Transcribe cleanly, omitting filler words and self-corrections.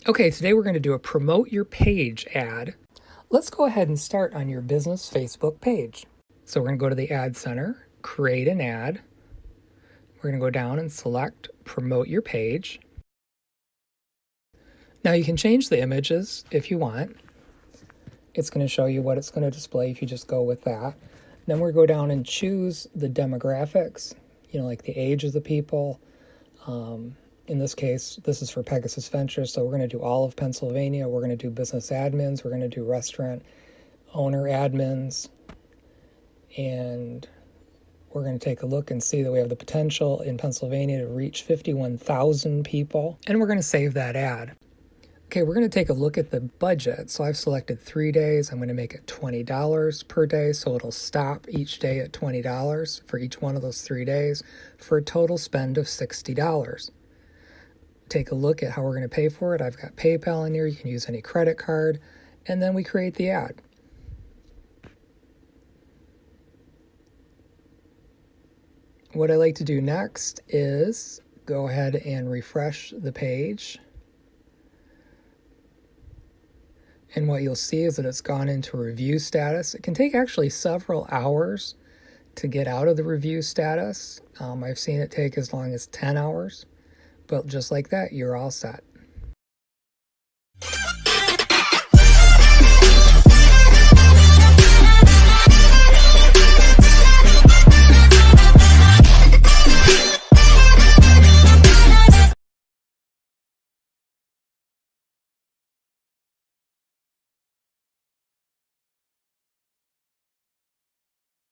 Okay, today we're going to do a promote your page ad. Let's go ahead and start on your business Facebook page. So we're going to go to the Ad Center, create an ad. We're going to go down and select promote your page. Now you can change the images if you want. It's going to show you what it's going to display if you just go with that. Then we're going to go down and choose the demographics, like the age of the people. In this case, this is for Pegasus Ventures, so we're going to do all of Pennsylvania. We're going to do business admins. We're going to do restaurant owner admins. And we're going to take a look and see that we have the potential in Pennsylvania to reach 51,000 people. And we're going to save that ad. Okay, we're going to take a look at the budget. So I've selected 3 days. I'm going to make it $20 per day, so it'll stop each day at $20 for each one of those 3 days for a total spend of $60. Take a look at how we're going to pay for it. I've got PayPal in here. You can use any credit card. And then we create the ad. What I like to do next is go ahead and refresh the page. And what you'll see is that it's gone into review status. It can take actually several hours to get out of the review status. I've seen it take as long as 10 hours. But just like that, you're all set.